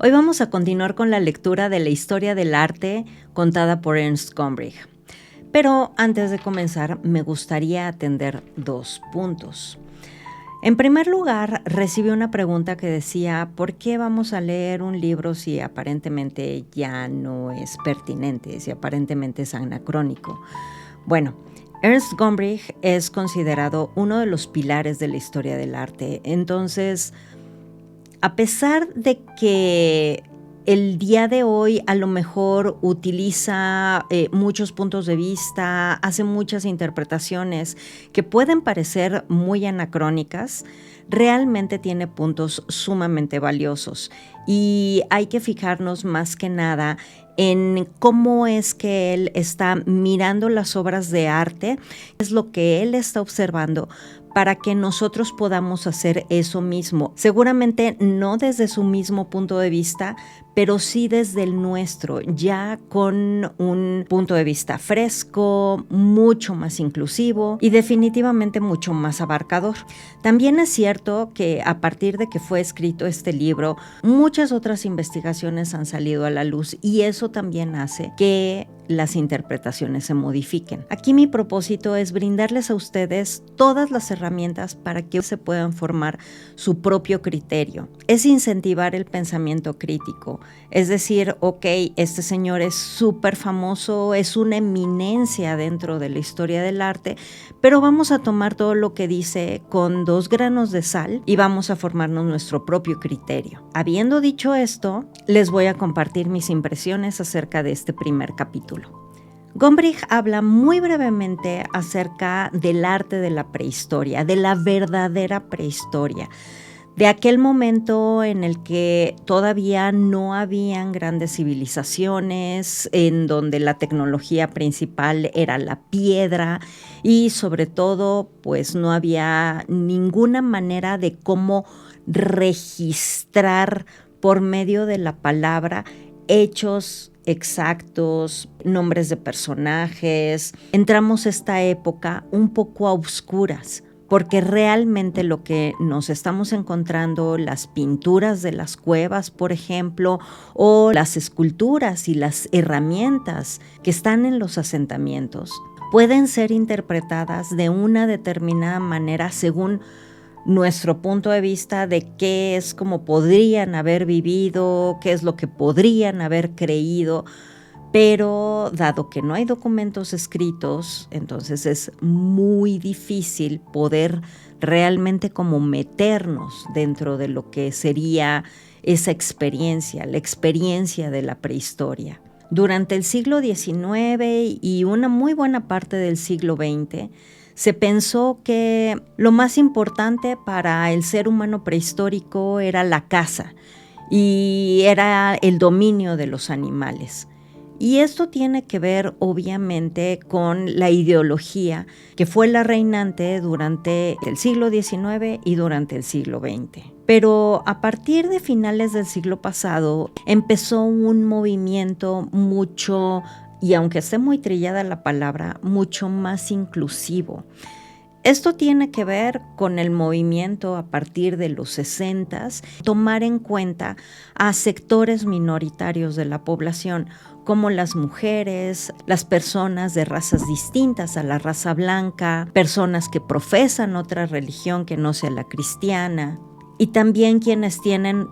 Hoy vamos a continuar con la lectura de la historia del arte contada por Ernst Gombrich. Pero antes de comenzar, me gustaría atender 2 puntos. En primer lugar, recibí una pregunta que decía, ¿por qué vamos a leer un libro si aparentemente ya no es pertinente, si aparentemente es anacrónico? Bueno, Ernst Gombrich es considerado uno de los pilares de la historia del arte. Entonces, a pesar de que el día de hoy a lo mejor utiliza muchos puntos de vista, hace muchas interpretaciones que pueden parecer muy anacrónicas, realmente tiene puntos sumamente valiosos y hay que fijarnos más que nada en cómo es que él está mirando las obras de arte, es lo que él está observando para que nosotros podamos hacer eso mismo. Seguramente no desde su mismo punto de vista, pero sí desde el nuestro, ya con un punto de vista fresco, mucho más inclusivo y definitivamente mucho más abarcador. También es cierto que a partir de que fue escrito este libro, muchas otras investigaciones han salido a la luz y eso también hace que las interpretaciones se modifiquen. Aquí mi propósito es brindarles a ustedes todas las herramientas para que se puedan formar su propio criterio. Es incentivar el pensamiento crítico. Es decir, ok, este señor es súper famoso, es una eminencia dentro de la historia del arte, pero vamos a tomar todo lo que dice con 2 granos de sal y vamos a formarnos nuestro propio criterio. Habiendo dicho esto, les voy a compartir mis impresiones acerca de este primer capítulo. Gombrich habla muy brevemente acerca del arte de la prehistoria, de la verdadera prehistoria, de aquel momento en el que todavía no habían grandes civilizaciones, en donde la tecnología principal era la piedra y sobre todo pues no había ninguna manera de cómo registrar por medio de la palabra hechos exactos, nombres de personajes. Entramos a esta época un poco a oscuras, porque realmente lo que nos estamos encontrando, las pinturas de las cuevas, por ejemplo, o las esculturas y las herramientas que están en los asentamientos, pueden ser interpretadas de una determinada manera según nuestro punto de vista de qué es como podrían haber vivido, qué es lo que podrían haber creído, pero dado que no hay documentos escritos, entonces es muy difícil poder realmente como meternos dentro de lo que sería esa experiencia, la experiencia de la prehistoria. Durante el siglo XIX y una muy buena parte del siglo XX, se pensó que lo más importante para el ser humano prehistórico era la caza y era el dominio de los animales. Y esto tiene que ver obviamente con la ideología que fue la reinante durante el siglo XIX y durante el siglo XX. Pero a partir de finales del siglo pasado empezó un movimiento mucho, y aunque esté muy trillada la palabra, mucho más inclusivo. Esto tiene que ver con el movimiento a partir de los 60s, tomar en cuenta a sectores minoritarios de la población, como las mujeres, las personas de razas distintas a la raza blanca, personas que profesan otra religión que no sea la cristiana, y también quienes tienen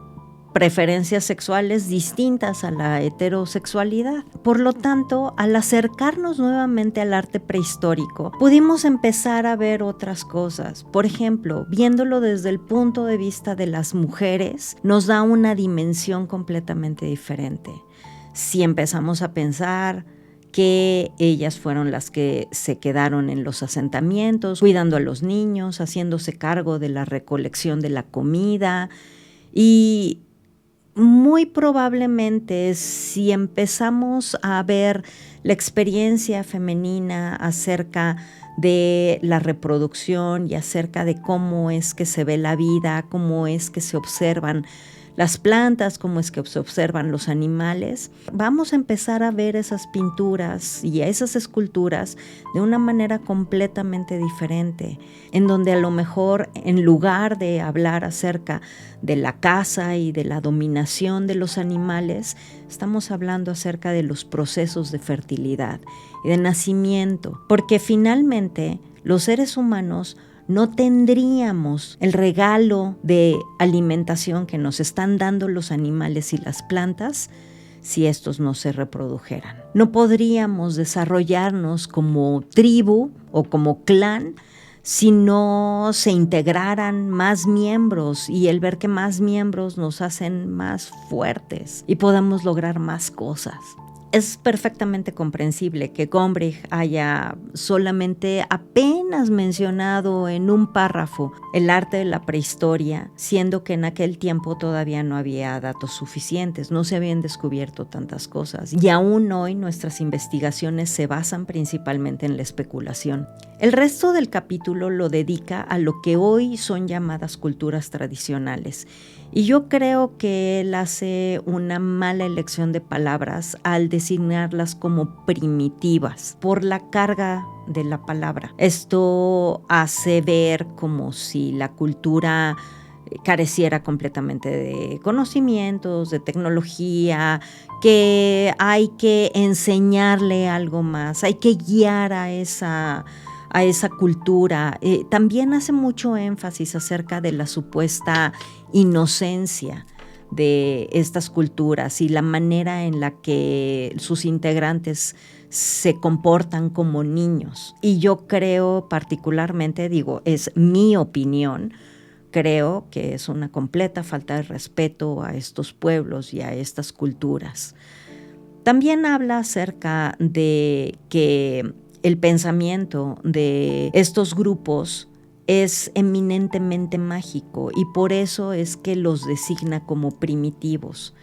preferencias sexuales distintas a la heterosexualidad. Por lo tanto, al acercarnos nuevamente al arte prehistórico, pudimos empezar a ver otras cosas. Por ejemplo, viéndolo desde el punto de vista de las mujeres, nos da una dimensión completamente diferente. Si empezamos a pensar que ellas fueron las que se quedaron en los asentamientos, cuidando a los niños, haciéndose cargo de la recolección de la comida, y muy probablemente si empezamos a ver la experiencia femenina acerca de la reproducción y acerca de cómo es que se ve la vida, cómo es que se observan las plantas, cómo es que se observan los animales, vamos a empezar a ver esas pinturas y esas esculturas de una manera completamente diferente, en donde a lo mejor en lugar de hablar acerca de la caza y de la dominación de los animales, estamos hablando acerca de los procesos de fertilidad y de nacimiento, porque finalmente los seres humanos no tendríamos el regalo de alimentación que nos están dando los animales y las plantas si estos no se reprodujeran. No podríamos desarrollarnos como tribu o como clan si no se integraran más miembros, y el ver que más miembros nos hacen más fuertes y podamos lograr más cosas. Es perfectamente comprensible que Gombrich haya solamente apenas mencionado en un párrafo el arte de la prehistoria, siendo que en aquel tiempo todavía no había datos suficientes, no se habían descubierto tantas cosas, y aún hoy nuestras investigaciones se basan principalmente en la especulación. El resto del capítulo lo dedica a lo que hoy son llamadas culturas tradicionales, y yo creo que él hace una mala elección de palabras al designarlas como primitivas por la carga de la palabra. Esto hace ver como si la cultura careciera completamente de conocimientos, de tecnología, que hay que enseñarle algo más, hay que guiar a esa cultura. También hace mucho énfasis acerca de la supuesta inocencia de estas culturas y la manera en la que sus integrantes se comportan como niños. Y yo creo particularmente, es mi opinión, creo que es una completa falta de respeto a estos pueblos y a estas culturas. También habla acerca de que el pensamiento de estos grupos es eminentemente mágico y por eso es que los designa como primitivos.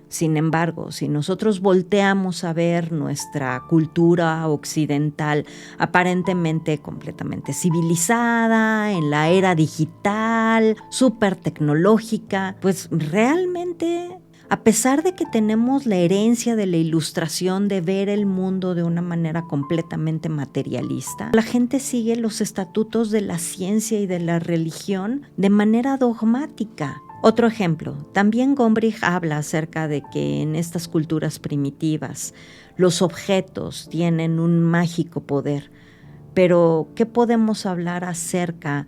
Sin embargo, si nosotros volteamos a ver nuestra cultura occidental aparentemente completamente civilizada, en la era digital, súper tecnológica, pues realmente, a pesar de que tenemos la herencia de la ilustración de ver el mundo de una manera completamente materialista, la gente sigue los estatutos de la ciencia y de la religión de manera dogmática. Otro ejemplo, también Gombrich habla acerca de que en estas culturas primitivas los objetos tienen un mágico poder, pero ¿qué podemos hablar acerca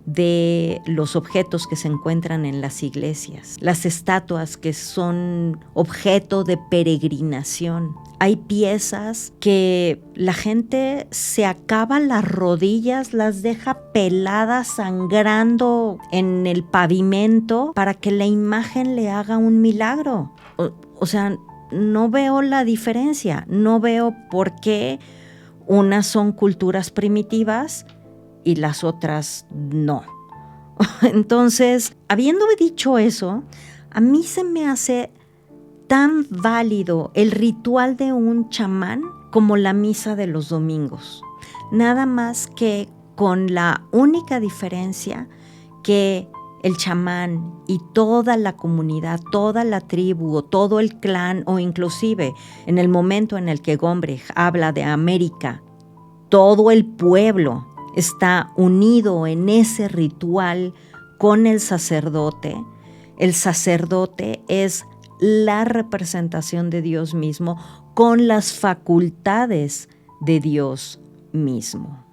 de los objetos que se encuentran en las iglesias, las estatuas que son objeto de peregrinación? Hay piezas que la gente se acaba las rodillas, las deja peladas, sangrando en el pavimento para que la imagen le haga un milagro. O sea, no veo la diferencia, no veo por qué unas son culturas primitivas y las otras no. Entonces, habiendo dicho eso, a mí se me hace tan válido el ritual de un chamán como la misa de los domingos. Nada más que con la única diferencia que el chamán y toda la comunidad, toda la tribu o todo el clan, o inclusive en el momento en el que Gombrich habla de América, todo el pueblo está unido en ese ritual con el sacerdote. El sacerdote es la representación de Dios mismo con las facultades de Dios mismo.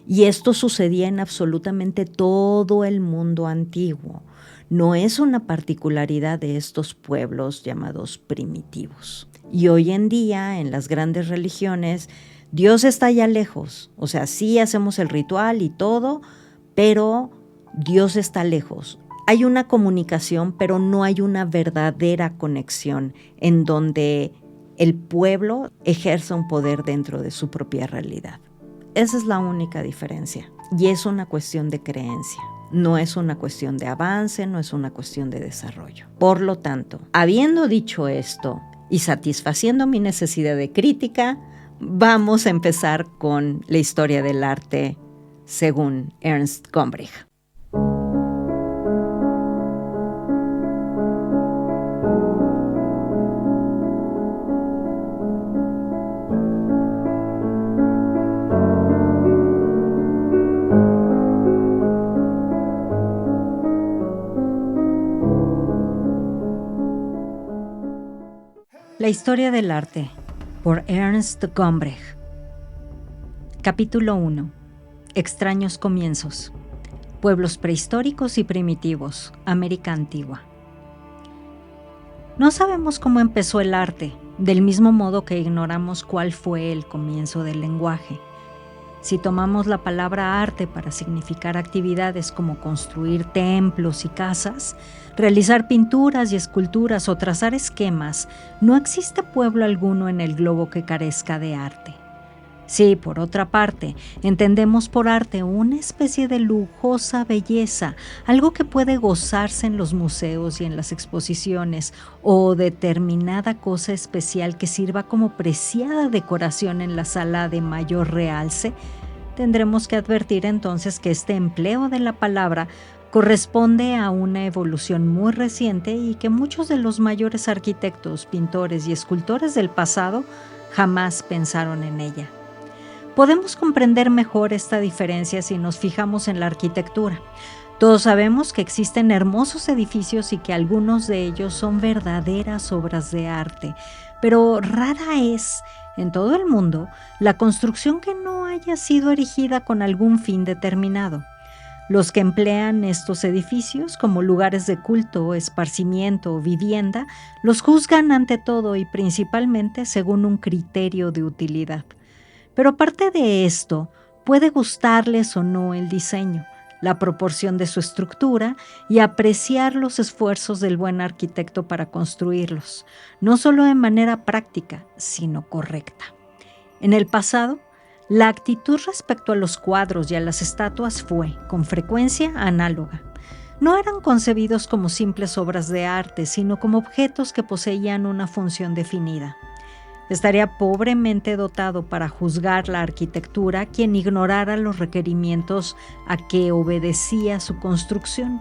Y esto sucedía en absolutamente todo el mundo antiguo. No es una particularidad de estos pueblos llamados primitivos. Y hoy en día, en las grandes religiones, Dios está allá lejos. O sea, sí hacemos el ritual y todo, pero Dios está lejos. Hay una comunicación, pero no hay una verdadera conexión en donde el pueblo ejerza un poder dentro de su propia realidad. Esa es la única diferencia. Y es una cuestión de creencia. No es una cuestión de avance, no es una cuestión de desarrollo. Por lo tanto, habiendo dicho esto y satisfaciendo mi necesidad de crítica, vamos a empezar con la historia del arte según Ernst Gombrich. La historia del arte, por Ernst Gombrich. Capítulo 1. Extraños comienzos. Pueblos prehistóricos y primitivos, América Antigua. No sabemos cómo empezó el arte, del mismo modo que ignoramos cuál fue el comienzo del lenguaje. Si tomamos la palabra arte para significar actividades como construir templos y casas, realizar pinturas y esculturas o trazar esquemas, no existe pueblo alguno en el globo que carezca de arte. Si, por otra parte, entendemos por arte una especie de lujosa belleza, algo que puede gozarse en los museos y en las exposiciones, o determinada cosa especial que sirva como preciada decoración en la sala de mayor realce, tendremos que advertir entonces que este empleo de la palabra corresponde a una evolución muy reciente y que muchos de los mayores arquitectos, pintores y escultores del pasado jamás pensaron en ella. Podemos comprender mejor esta diferencia si nos fijamos en la arquitectura. Todos sabemos que existen hermosos edificios y que algunos de ellos son verdaderas obras de arte, pero rara es, en todo el mundo, la construcción que no haya sido erigida con algún fin determinado. Los que emplean estos edificios como lugares de culto, esparcimiento o vivienda, los juzgan ante todo y principalmente según un criterio de utilidad. Pero aparte de esto, puede gustarles o no el diseño, la proporción de su estructura y apreciar los esfuerzos del buen arquitecto para construirlos, no solo de manera práctica, sino correcta. En el pasado, la actitud respecto a los cuadros y a las estatuas fue, con frecuencia, análoga. No eran concebidos como simples obras de arte, sino como objetos que poseían una función definida. Estaría pobremente dotado para juzgar la arquitectura quien ignorara los requerimientos a que obedecía su construcción.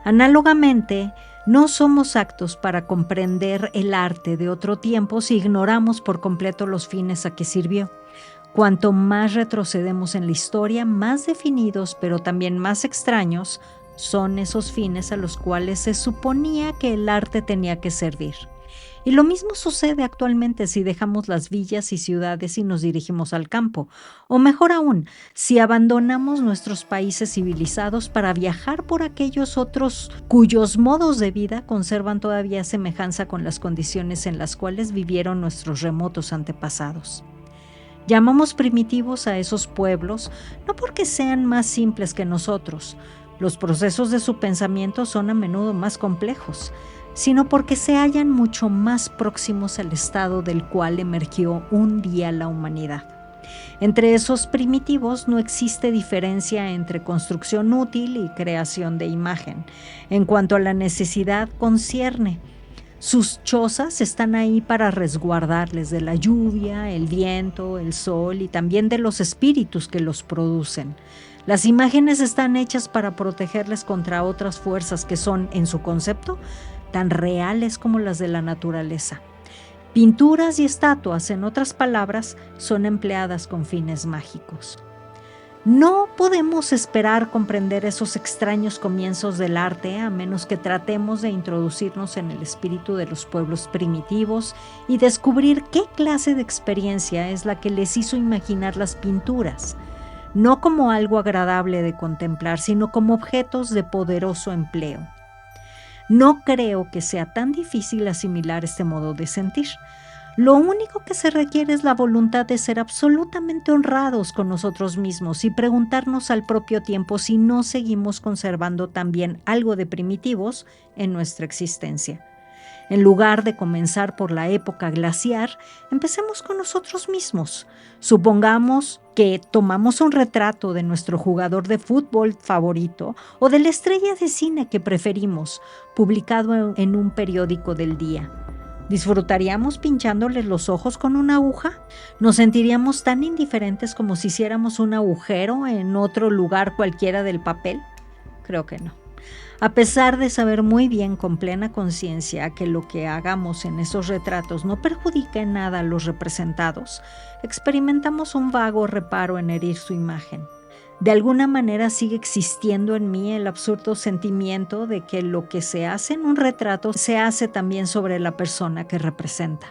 Análogamente, no somos aptos para comprender el arte de otro tiempo si ignoramos por completo los fines a que sirvió. Cuanto más retrocedemos en la historia, más definidos, pero también más extraños, son esos fines a los cuales se suponía que el arte tenía que servir. Y lo mismo sucede actualmente si dejamos las villas y ciudades y nos dirigimos al campo, o mejor aún, si abandonamos nuestros países civilizados para viajar por aquellos otros cuyos modos de vida conservan todavía semejanza con las condiciones en las cuales vivieron nuestros remotos antepasados. Llamamos primitivos a esos pueblos no porque sean más simples que nosotros, los procesos de su pensamiento son a menudo más complejos, sino porque se hallan mucho más próximos al estado del cual emergió un día la humanidad. Entre esos primitivos no existe diferencia entre construcción útil y creación de imagen. En cuanto a la necesidad concierne, sus chozas están ahí para resguardarles de la lluvia, el viento, el sol y también de los espíritus que los producen. Las imágenes están hechas para protegerles contra otras fuerzas que son, en su concepto, tan reales como las de la naturaleza. Pinturas y estatuas, en otras palabras, son empleadas con fines mágicos. No podemos esperar comprender esos extraños comienzos del arte a menos que tratemos de introducirnos en el espíritu de los pueblos primitivos y descubrir qué clase de experiencia es la que les hizo imaginar las pinturas, no como algo agradable de contemplar, sino como objetos de poderoso empleo. No creo que sea tan difícil asimilar este modo de sentir. Lo único que se requiere es la voluntad de ser absolutamente honrados con nosotros mismos y preguntarnos al propio tiempo si no seguimos conservando también algo de primitivos en nuestra existencia. En lugar de comenzar por la época glaciar, empecemos con nosotros mismos. Supongamos que tomamos un retrato de nuestro jugador de fútbol favorito o de la estrella de cine que preferimos, publicado en un periódico del día. ¿Disfrutaríamos pinchándoles los ojos con una aguja? ¿Nos sentiríamos tan indiferentes como si hiciéramos un agujero en otro lugar cualquiera del papel? Creo que no. A pesar de saber muy bien con plena conciencia que lo que hagamos en esos retratos no perjudica en nada a los representados, experimentamos un vago reparo en herir su imagen. De alguna manera sigue existiendo en mí el absurdo sentimiento de que lo que se hace en un retrato se hace también sobre la persona que representa.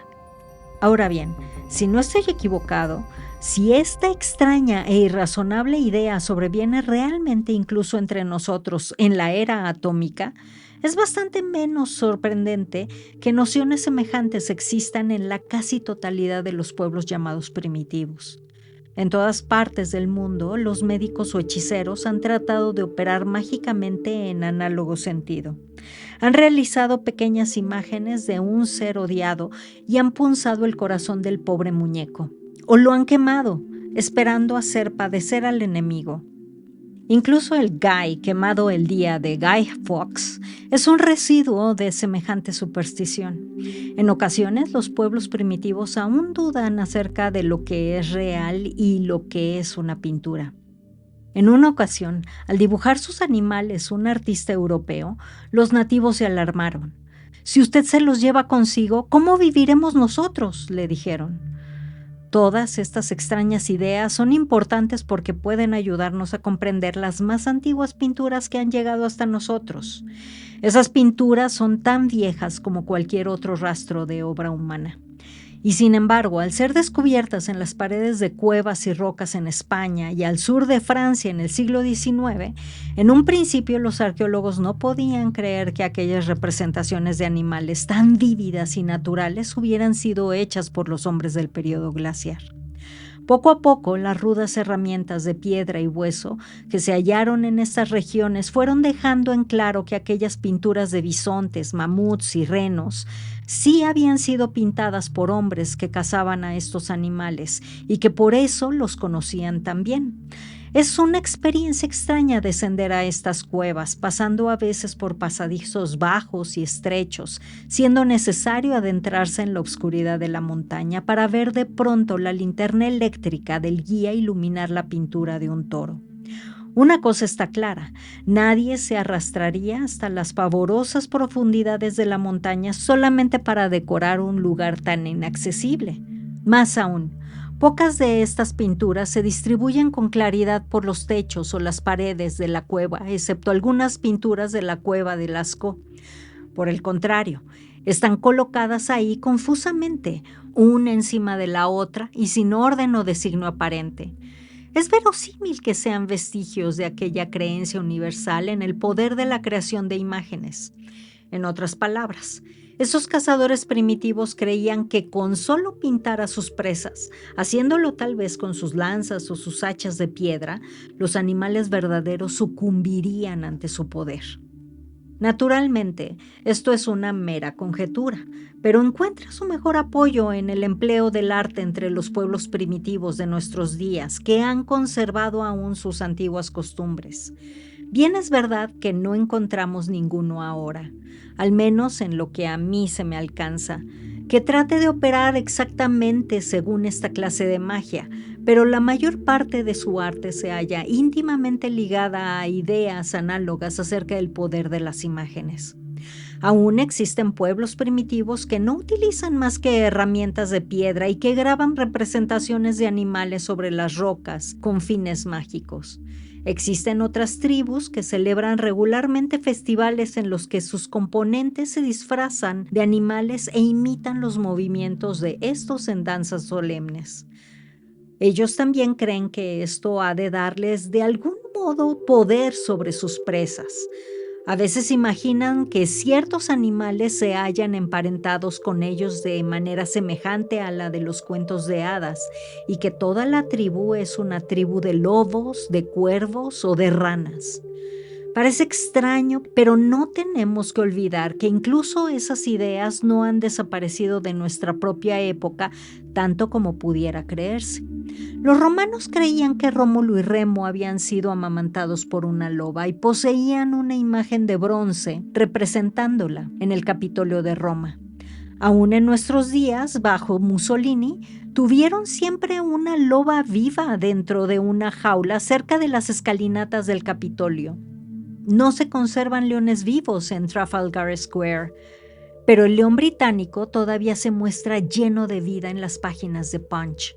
Ahora bien, si no estoy equivocado, si esta extraña e irrazonable idea sobreviene realmente incluso entre nosotros en la era atómica, es bastante menos sorprendente que nociones semejantes existan en la casi totalidad de los pueblos llamados primitivos. En todas partes del mundo, los médicos o hechiceros han tratado de operar mágicamente en análogo sentido. Han realizado pequeñas imágenes de un ser odiado y han punzado el corazón del pobre muñeco. O lo han quemado, esperando hacer padecer al enemigo. Incluso el Guy quemado el día de Guy Fawkes es un residuo de semejante superstición. En ocasiones, los pueblos primitivos aún dudan acerca de lo que es real y lo que es una pintura. En una ocasión, al dibujar sus animales un artista europeo, los nativos se alarmaron. «Si usted se los lleva consigo, ¿cómo viviremos nosotros?», le dijeron. Todas estas extrañas ideas son importantes porque pueden ayudarnos a comprender las más antiguas pinturas que han llegado hasta nosotros. Esas pinturas son tan viejas como cualquier otro rastro de obra humana. Y sin embargo, al ser descubiertas en las paredes de cuevas y rocas en España y al sur de Francia en el siglo XIX, en un principio los arqueólogos no podían creer que aquellas representaciones de animales tan vívidas y naturales hubieran sido hechas por los hombres del período glaciar. Poco a poco, las rudas herramientas de piedra y hueso que se hallaron en estas regiones fueron dejando en claro que aquellas pinturas de bisontes, mamuts y renos sí habían sido pintadas por hombres que cazaban a estos animales y que por eso los conocían tan bien. Es una experiencia extraña descender a estas cuevas, pasando a veces por pasadizos bajos y estrechos, siendo necesario adentrarse en la oscuridad de la montaña para ver de pronto la linterna eléctrica del guía iluminar la pintura de un toro. Una cosa está clara, nadie se arrastraría hasta las pavorosas profundidades de la montaña solamente para decorar un lugar tan inaccesible. Más aún, pocas de estas pinturas se distribuyen con claridad por los techos o las paredes de la cueva, excepto algunas pinturas de la cueva de Lascaux. Por el contrario, están colocadas ahí confusamente, una encima de la otra y sin orden o designio aparente. Es verosímil que sean vestigios de aquella creencia universal en el poder de la creación de imágenes. En otras palabras, esos cazadores primitivos creían que con solo pintar a sus presas, haciéndolo tal vez con sus lanzas o sus hachas de piedra, los animales verdaderos sucumbirían ante su poder. Naturalmente, esto es una mera conjetura, pero encuentra su mejor apoyo en el empleo del arte entre los pueblos primitivos de nuestros días, que han conservado aún sus antiguas costumbres. Bien es verdad que no encontramos ninguno ahora, al menos en lo que a mí se me alcanza, que trate de operar exactamente según esta clase de magia, pero la mayor parte de su arte se halla íntimamente ligada a ideas análogas acerca del poder de las imágenes. Aún existen pueblos primitivos que no utilizan más que herramientas de piedra y que graban representaciones de animales sobre las rocas con fines mágicos. Existen otras tribus que celebran regularmente festivales en los que sus componentes se disfrazan de animales e imitan los movimientos de estos en danzas solemnes. Ellos también creen que esto ha de darles de algún modo poder sobre sus presas. A veces imaginan que ciertos animales se hallan emparentados con ellos de manera semejante a la de los cuentos de hadas y que toda la tribu es una tribu de lobos, de cuervos o de ranas. Parece extraño, pero no tenemos que olvidar que incluso esas ideas no han desaparecido de nuestra propia época tanto como pudiera creerse. Los romanos creían que Rómulo y Remo habían sido amamantados por una loba y poseían una imagen de bronce representándola en el Capitolio de Roma. Aún en nuestros días, bajo Mussolini, tuvieron siempre una loba viva dentro de una jaula cerca de las escalinatas del Capitolio. No se conservan leones vivos en Trafalgar Square, pero el león británico todavía se muestra lleno de vida en las páginas de Punch.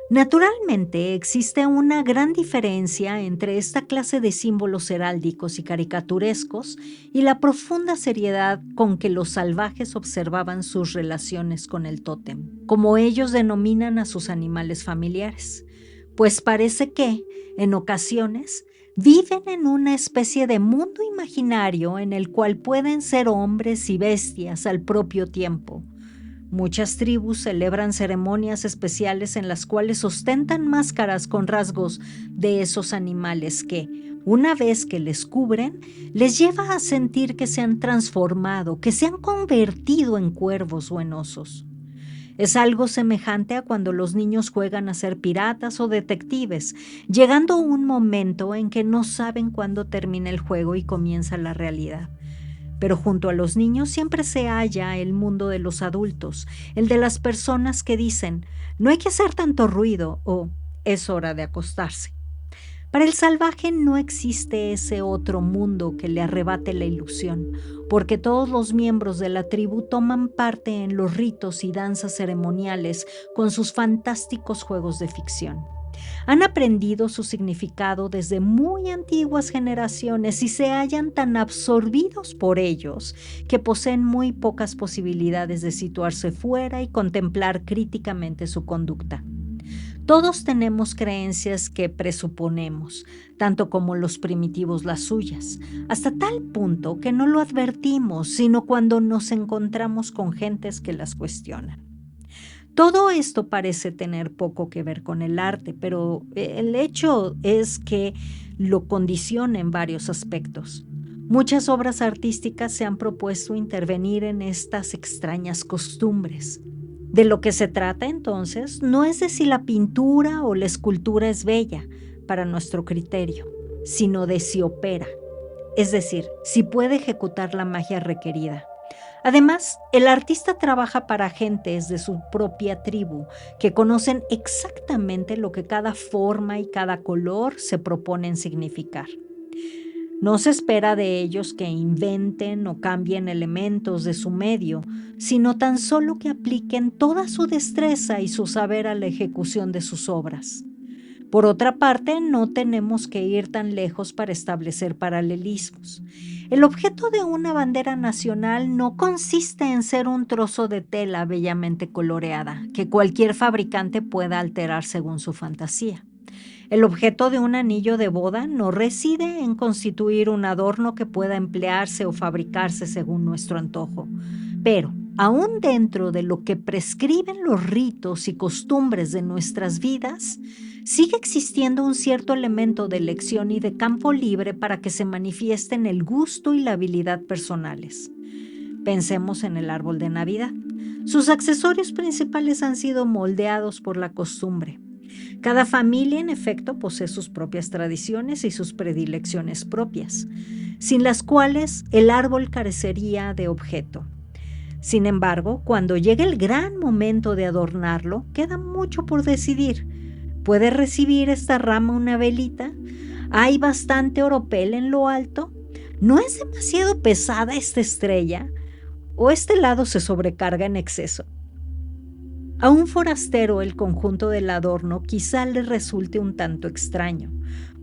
Naturalmente, existe una gran diferencia entre esta clase de símbolos heráldicos y caricaturescos y la profunda seriedad con que los salvajes observaban sus relaciones con el tótem, como ellos denominan a sus animales familiares, pues parece que, en ocasiones, viven en una especie de mundo imaginario en el cual pueden ser hombres y bestias al propio tiempo. Muchas tribus celebran ceremonias especiales en las cuales ostentan máscaras con rasgos de esos animales que, una vez que les cubren, les lleva a sentir que se han transformado, que se han convertido en cuervos o en osos. Es algo semejante a cuando los niños juegan a ser piratas o detectives, llegando un momento en que no saben cuándo termina el juego y comienza la realidad. Pero junto a los niños siempre se halla el mundo de los adultos, el de las personas que dicen, no hay que hacer tanto ruido o es hora de acostarse. Para el salvaje no existe ese otro mundo que le arrebate la ilusión, porque todos los miembros de la tribu toman parte en los ritos y danzas ceremoniales con sus fantásticos juegos de ficción. Han aprendido su significado desde muy antiguas generaciones y se hallan tan absorbidos por ellos que poseen muy pocas posibilidades de situarse fuera y contemplar críticamente su conducta. Todos tenemos creencias que presuponemos, tanto como los primitivos las suyas, hasta tal punto que no lo advertimos, sino cuando nos encontramos con gentes que las cuestionan. Todo esto parece tener poco que ver con el arte, pero el hecho es que lo condiciona en varios aspectos. Muchas obras artísticas se han propuesto intervenir en estas extrañas costumbres. De lo que se trata entonces no es de si la pintura o la escultura es bella, para nuestro criterio, sino de si opera, es decir, si puede ejecutar la magia requerida. Además, el artista trabaja para gentes de su propia tribu que conocen exactamente lo que cada forma y cada color se proponen significar. No se espera de ellos que inventen o cambien elementos de su medio, sino tan solo que apliquen toda su destreza y su saber a la ejecución de sus obras. Por otra parte, no tenemos que ir tan lejos para establecer paralelismos. El objeto de una bandera nacional no consiste en ser un trozo de tela bellamente coloreada, que cualquier fabricante pueda alterar según su fantasía. El objeto de un anillo de boda no reside en constituir un adorno que pueda emplearse o fabricarse según nuestro antojo. Pero, aún dentro de lo que prescriben los ritos y costumbres de nuestras vidas, sigue existiendo un cierto elemento de elección y de campo libre para que se manifiesten el gusto y la habilidad personales. Pensemos en el árbol de Navidad. Sus accesorios principales han sido moldeados por la costumbre. Cada familia, en efecto, posee sus propias tradiciones y sus predilecciones propias, sin las cuales el árbol carecería de objeto. Sin embargo, cuando llega el gran momento de adornarlo, queda mucho por decidir. ¿Puede recibir esta rama una velita? ¿Hay bastante oropel en lo alto? ¿No es demasiado pesada esta estrella? ¿O este lado se sobrecarga en exceso? A un forastero el conjunto del adorno quizá le resulte un tanto extraño.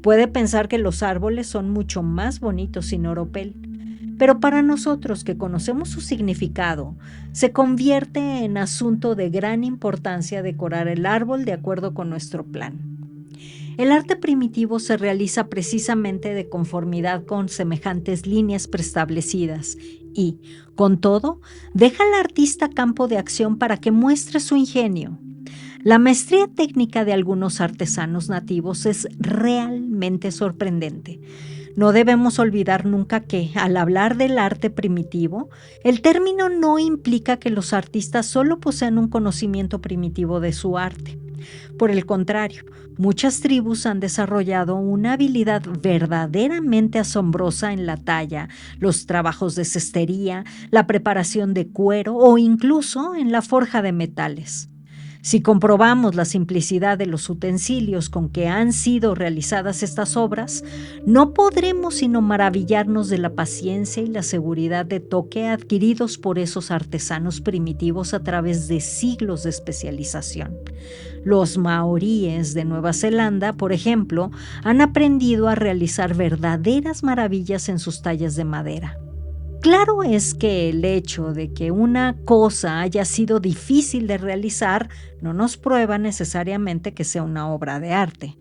Puede pensar que los árboles son mucho más bonitos sin oropel. Pero para nosotros que conocemos su significado, se convierte en asunto de gran importancia decorar el árbol de acuerdo con nuestro plan. El arte primitivo se realiza precisamente de conformidad con semejantes líneas preestablecidas y, con todo, deja al artista campo de acción para que muestre su ingenio. La maestría técnica de algunos artesanos nativos es realmente sorprendente. No debemos olvidar nunca que, al hablar del arte primitivo, el término no implica que los artistas solo posean un conocimiento primitivo de su arte. Por el contrario, muchas tribus han desarrollado una habilidad verdaderamente asombrosa en la talla, los trabajos de cestería, la preparación de cuero o incluso en la forja de metales. Si comprobamos la simplicidad de los utensilios con que han sido realizadas estas obras, no podremos sino maravillarnos de la paciencia y la seguridad de toque adquiridos por esos artesanos primitivos a través de siglos de especialización. Los maoríes de Nueva Zelanda, por ejemplo, han aprendido a realizar verdaderas maravillas en sus tallas de madera. Claro es que el hecho de que una cosa haya sido difícil de realizar no nos prueba necesariamente que sea una obra de arte.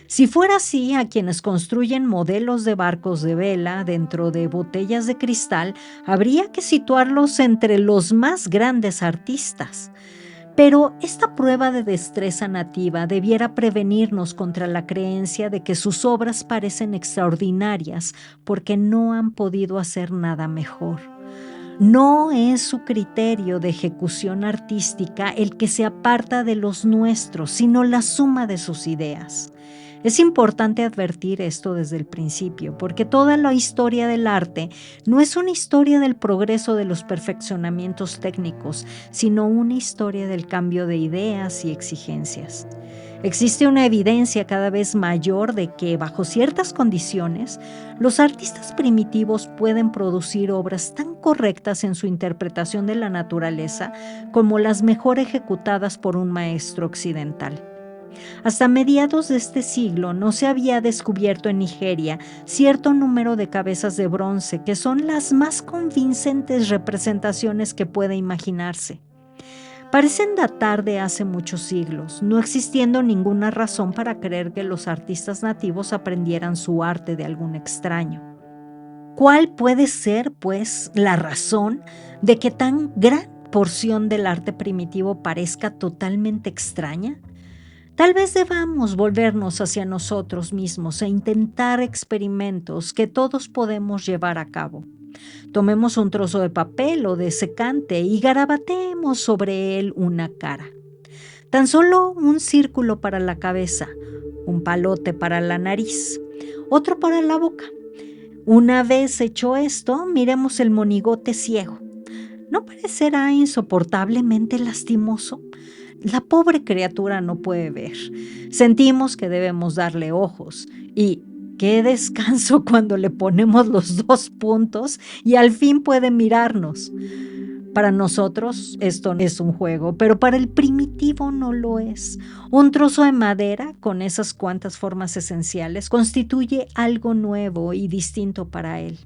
Si fuera así, a quienes construyen modelos de barcos de vela dentro de botellas de cristal, habría que situarlos entre los más grandes artistas. Pero esta prueba de destreza nativa debiera prevenirnos contra la creencia de que sus obras parecen extraordinarias porque no han podido hacer nada mejor. No es su criterio de ejecución artística el que se aparta de los nuestros, sino la suma de sus ideas. Es importante advertir esto desde el principio, porque toda la historia del arte no es una historia del progreso de los perfeccionamientos técnicos, sino una historia del cambio de ideas y exigencias. Existe una evidencia cada vez mayor de que, bajo ciertas condiciones, los artistas primitivos pueden producir obras tan correctas en su interpretación de la naturaleza como las mejor ejecutadas por un maestro occidental. Hasta mediados de este siglo no se había descubierto en Nigeria cierto número de cabezas de bronce que son las más convincentes representaciones que puede imaginarse. Parecen datar de hace muchos siglos, no existiendo ninguna razón para creer que los artistas nativos aprendieran su arte de algún extraño. ¿Cuál puede ser, pues, la razón de que tan gran porción del arte primitivo parezca totalmente extraña? Tal vez debamos volvernos hacia nosotros mismos e intentar experimentos que todos podemos llevar a cabo. Tomemos un trozo de papel o de secante y garabateemos sobre él una cara. Tan solo un círculo para la cabeza, un palote para la nariz, otro para la boca. Una vez hecho esto, miremos el monigote ciego. ¿No parecerá insoportablemente lastimoso? La pobre criatura no puede ver. Sentimos que debemos darle ojos. Y qué descanso cuando le ponemos los 2 puntos y al fin puede mirarnos. Para nosotros esto es un juego, pero para el primitivo no lo es. Un trozo de madera con esas cuantas formas esenciales constituye algo nuevo y distinto para él.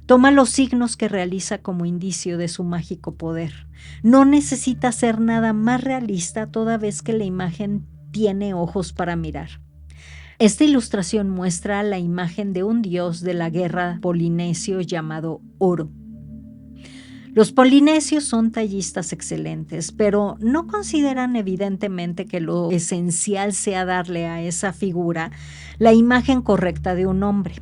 Toma los signos que realiza como indicio de su mágico poder. No necesita ser nada más realista toda vez que la imagen tiene ojos para mirar. Esta ilustración muestra la imagen de un dios de la guerra polinesio llamado Oro. Los polinesios son tallistas excelentes, pero no consideran evidentemente que lo esencial sea darle a esa figura la imagen correcta de un hombre.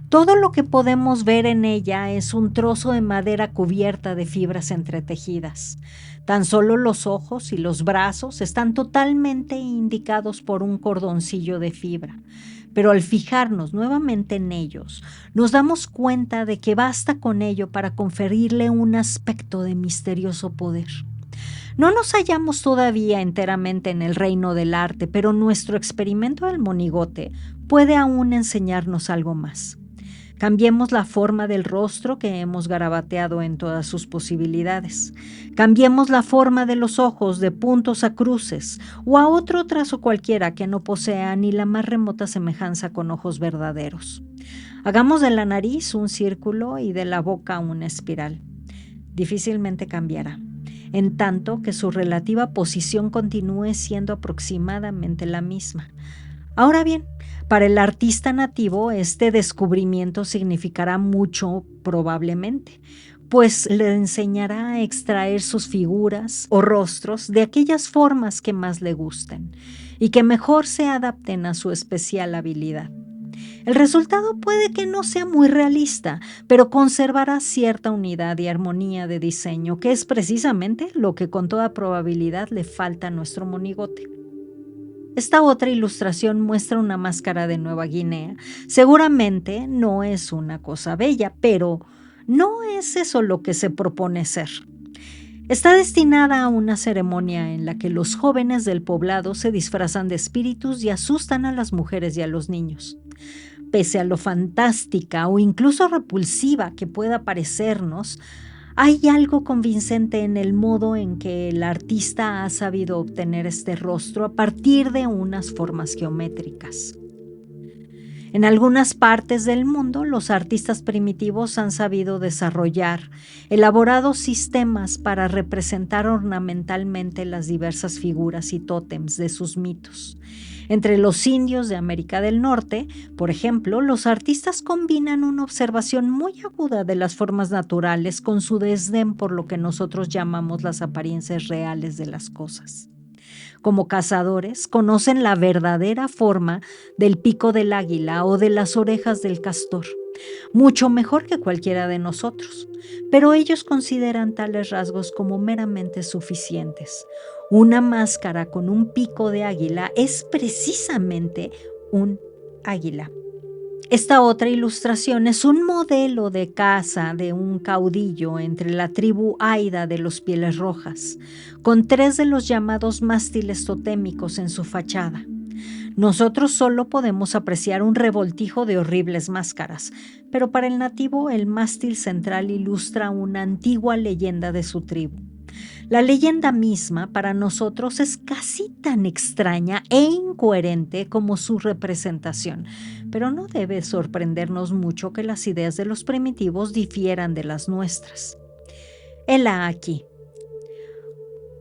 Todo lo que podemos ver en ella es un trozo de madera cubierta de fibras entretejidas. Tan solo los ojos y los brazos están totalmente indicados por un cordoncillo de fibra. Pero al fijarnos nuevamente en ellos, nos damos cuenta de que basta con ello para conferirle un aspecto de misterioso poder. No nos hallamos todavía enteramente en el reino del arte, pero nuestro experimento del monigote puede aún enseñarnos algo más. Cambiemos la forma del rostro que hemos garabateado en todas sus posibilidades. Cambiemos la forma de los ojos de puntos a cruces o a otro trazo cualquiera que no posea ni la más remota semejanza con ojos verdaderos. Hagamos de la nariz un círculo y de la boca una espiral. Difícilmente cambiará, en tanto que su relativa posición continúe siendo aproximadamente la misma. Ahora bien, para el artista nativo este descubrimiento significará mucho probablemente, pues le enseñará a extraer sus figuras o rostros de aquellas formas que más le gusten y que mejor se adapten a su especial habilidad. El resultado puede que no sea muy realista, pero conservará cierta unidad y armonía de diseño, que es precisamente lo que con toda probabilidad le falta a nuestro monigote. Esta otra ilustración muestra una máscara de Nueva Guinea. Seguramente no es una cosa bella, pero no es eso lo que se propone ser. Está destinada a una ceremonia en la que los jóvenes del poblado se disfrazan de espíritus y asustan a las mujeres y a los niños. Pese a lo fantástica o incluso repulsiva que pueda parecernos, hay algo convincente en el modo en que el artista ha sabido obtener este rostro a partir de unas formas geométricas. En algunas partes del mundo, los artistas primitivos han sabido desarrollar elaborados sistemas para representar ornamentalmente las diversas figuras y tótems de sus mitos. Entre los indios de América del Norte, por ejemplo, los artistas combinan una observación muy aguda de las formas naturales con su desdén por lo que nosotros llamamos las apariencias reales de las cosas. Como cazadores, conocen la verdadera forma del pico del águila o de las orejas del castor, mucho mejor que cualquiera de nosotros, pero ellos consideran tales rasgos como meramente suficientes. Una máscara con un pico de águila es precisamente un águila. Esta otra ilustración es un modelo de caza de un caudillo entre la tribu Aida de los Pieles Rojas, con 3 de los llamados mástiles totémicos en su fachada. Nosotros solo podemos apreciar un revoltijo de horribles máscaras, pero para el nativo el mástil central ilustra una antigua leyenda de su tribu. La leyenda misma para nosotros es casi tan extraña e incoherente como su representación, pero no debe sorprendernos mucho que las ideas de los primitivos difieran de las nuestras. Hela aquí.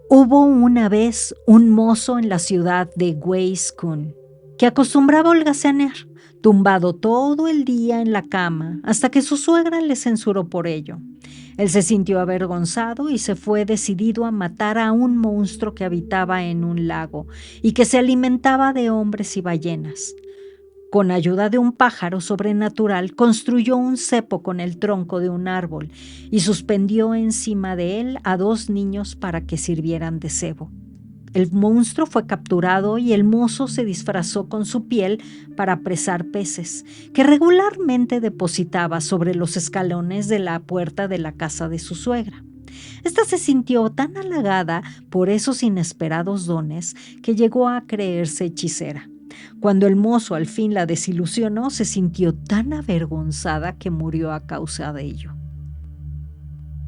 Hubo una vez un mozo en la ciudad de Weizkun que acostumbraba holgazanear, tumbado todo el día en la cama, hasta que su suegra le censuró por ello. Él se sintió avergonzado y se fue decidido a matar a un monstruo que habitaba en un lago y que se alimentaba de hombres y ballenas. Con ayuda de un pájaro sobrenatural, construyó un cepo con el tronco de un árbol y suspendió encima de él a 2 niños para que sirvieran de cebo. El monstruo fue capturado y el mozo se disfrazó con su piel para apresar peces, que regularmente depositaba sobre los escalones de la puerta de la casa de su suegra. Esta se sintió tan halagada por esos inesperados dones que llegó a creerse hechicera. Cuando el mozo al fin la desilusionó, se sintió tan avergonzada que murió a causa de ello.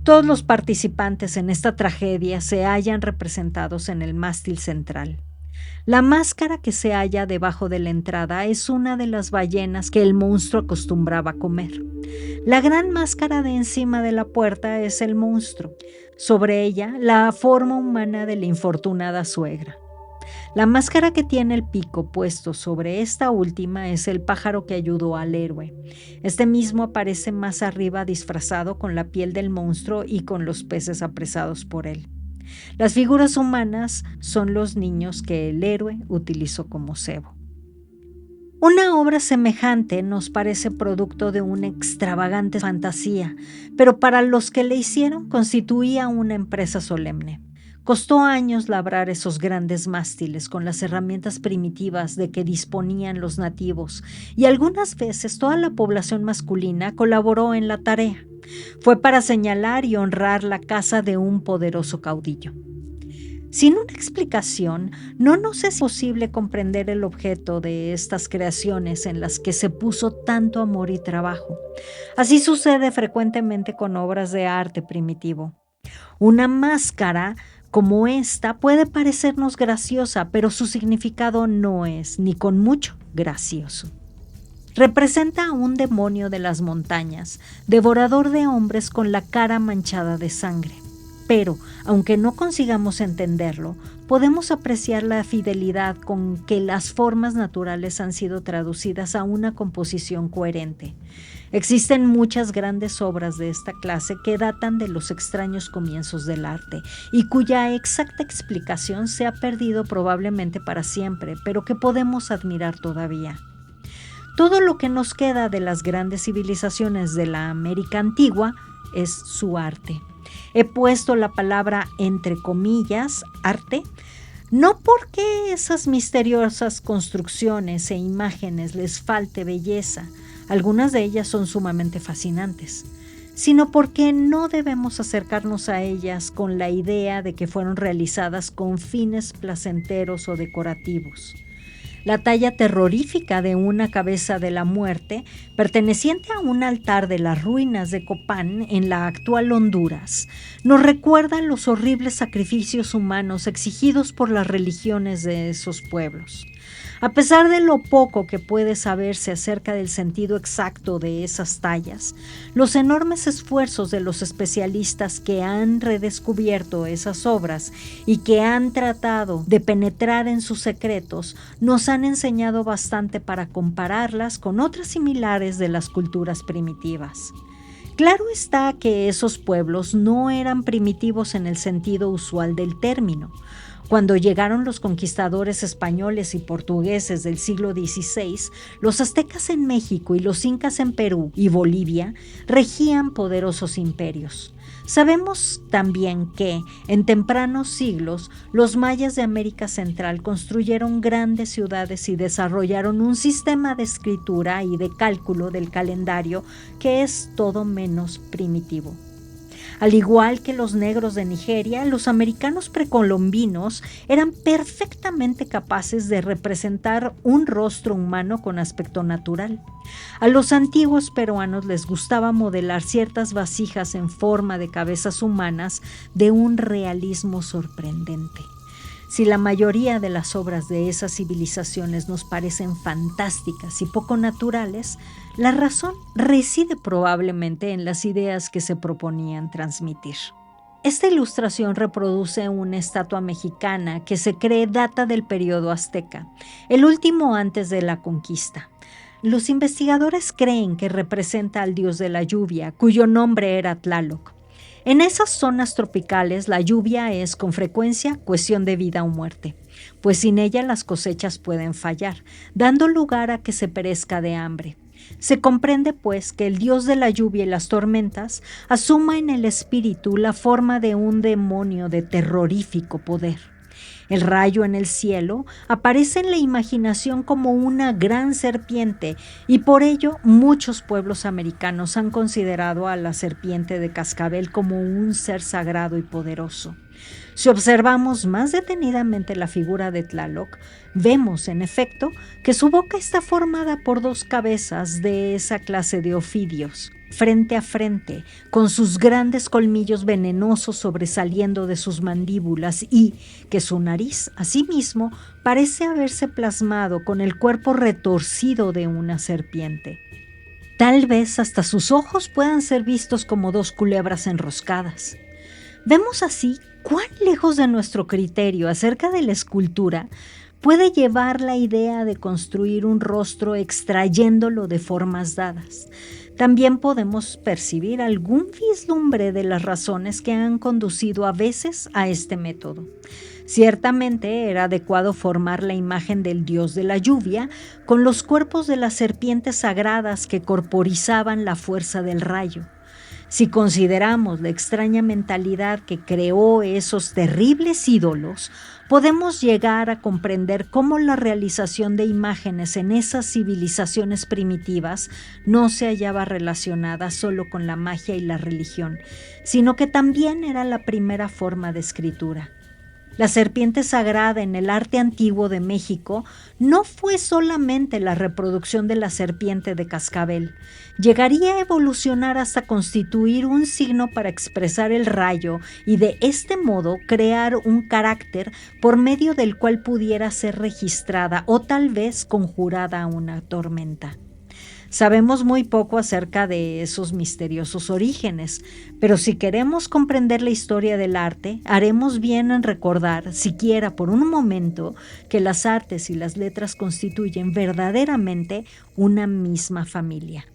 Todos los participantes en esta tragedia se hallan representados en el mástil central. La máscara que se halla debajo de la entrada es una de las ballenas que el monstruo acostumbraba comer. La gran máscara de encima de la puerta es el monstruo. Sobre ella, la forma humana de la infortunada suegra. La máscara que tiene el pico puesto sobre esta última es el pájaro que ayudó al héroe. Este mismo aparece más arriba disfrazado con la piel del monstruo y con los peces apresados por él. Las figuras humanas son los niños que el héroe utilizó como cebo. Una obra semejante nos parece producto de una extravagante fantasía, pero para los que le hicieron constituía una empresa solemne. Costó años labrar esos grandes mástiles con las herramientas primitivas de que disponían los nativos, y algunas veces toda la población masculina colaboró en la tarea. Fue para señalar y honrar la casa de un poderoso caudillo. Sin una explicación, no nos es posible comprender el objeto de estas creaciones en las que se puso tanto amor y trabajo. Así sucede frecuentemente con obras de arte primitivo. Una máscara como esta puede parecernos graciosa, pero su significado no es, ni con mucho, gracioso. Representa a un demonio de las montañas, devorador de hombres con la cara manchada de sangre. Pero, aunque no consigamos entenderlo, podemos apreciar la fidelidad con que las formas naturales han sido traducidas a una composición coherente. Existen muchas grandes obras de esta clase que datan de los extraños comienzos del arte y cuya exacta explicación se ha perdido probablemente para siempre, pero que podemos admirar todavía. Todo lo que nos queda de las grandes civilizaciones de la América antigua es su arte. He puesto la palabra entre comillas, arte, no porque esas misteriosas construcciones e imágenes les falte belleza, algunas de ellas son sumamente fascinantes, sino porque no debemos acercarnos a ellas con la idea de que fueron realizadas con fines placenteros o decorativos. La talla terrorífica de una cabeza de la muerte, perteneciente a un altar de las ruinas de Copán en la actual Honduras, nos recuerda los horribles sacrificios humanos exigidos por las religiones de esos pueblos. A pesar de lo poco que puede saberse acerca del sentido exacto de esas tallas, los enormes esfuerzos de los especialistas que han redescubierto esas obras y que han tratado de penetrar en sus secretos nos han enseñado bastante para compararlas con otras similares de las culturas primitivas. Claro está que esos pueblos no eran primitivos en el sentido usual del término. Cuando llegaron los conquistadores españoles y portugueses del siglo XVI, los aztecas en México y los incas en Perú y Bolivia regían poderosos imperios. Sabemos también que, en tempranos siglos, los mayas de América Central construyeron grandes ciudades y desarrollaron un sistema de escritura y de cálculo del calendario que es todo menos primitivo. Al igual que los negros de Nigeria, los americanos precolombinos eran perfectamente capaces de representar un rostro humano con aspecto natural. A los antiguos peruanos les gustaba modelar ciertas vasijas en forma de cabezas humanas de un realismo sorprendente. Si la mayoría de las obras de esas civilizaciones nos parecen fantásticas y poco naturales, la razón reside probablemente en las ideas que se proponían transmitir. Esta ilustración reproduce una estatua mexicana que se cree data del periodo azteca, el último antes de la conquista. Los investigadores creen que representa al dios de la lluvia, cuyo nombre era Tlaloc. En esas zonas tropicales la lluvia es con frecuencia cuestión de vida o muerte, pues sin ella las cosechas pueden fallar, dando lugar a que se perezca de hambre. Se comprende, pues, que el dios de la lluvia y las tormentas asuma en el espíritu la forma de un demonio de terrorífico poder. El rayo en el cielo aparece en la imaginación como una gran serpiente y por ello muchos pueblos americanos han considerado a la serpiente de cascabel como un ser sagrado y poderoso. Si observamos más detenidamente la figura de Tlaloc, vemos, en efecto, que su boca está formada por dos cabezas de esa clase de ofidios, frente a frente, con sus grandes colmillos venenosos sobresaliendo de sus mandíbulas y que su nariz, asimismo, parece haberse plasmado con el cuerpo retorcido de una serpiente. Tal vez hasta sus ojos puedan ser vistos como dos culebras enroscadas. Vemos así cuán lejos de nuestro criterio acerca de la escultura puede llevar la idea de construir un rostro extrayéndolo de formas dadas. También podemos percibir algún vislumbre de las razones que han conducido a veces a este método. Ciertamente era adecuado formar la imagen del dios de la lluvia con los cuerpos de las serpientes sagradas que corporizaban la fuerza del rayo. Si consideramos la extraña mentalidad que creó esos terribles ídolos, podemos llegar a comprender cómo la realización de imágenes en esas civilizaciones primitivas no se hallaba relacionada solo con la magia y la religión, sino que también era la primera forma de escritura. La serpiente sagrada en el arte antiguo de México no fue solamente la reproducción de la serpiente de cascabel. Llegaría a evolucionar hasta constituir un signo para expresar el rayo y de este modo crear un carácter por medio del cual pudiera ser registrada o tal vez conjurada una tormenta. Sabemos muy poco acerca de esos misteriosos orígenes, pero si queremos comprender la historia del arte, haremos bien en recordar, siquiera por un momento, que las artes y las letras constituyen verdaderamente una misma familia.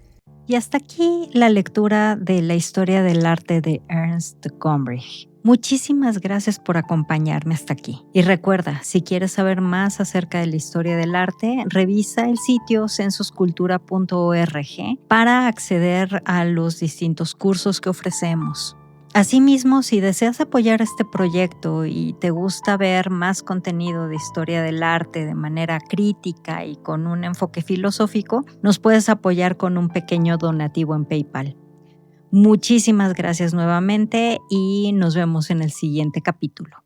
Y hasta aquí la lectura de la historia del arte de Ernst Gombrich. Muchísimas gracias por acompañarme hasta aquí. Y recuerda, si quieres saber más acerca de la historia del arte, revisa el sitio censuscultura.org para acceder a los distintos cursos que ofrecemos. Asimismo, si deseas apoyar este proyecto y te gusta ver más contenido de historia del arte de manera crítica y con un enfoque filosófico, nos puedes apoyar con un pequeño donativo en PayPal. Muchísimas gracias nuevamente y nos vemos en el siguiente capítulo.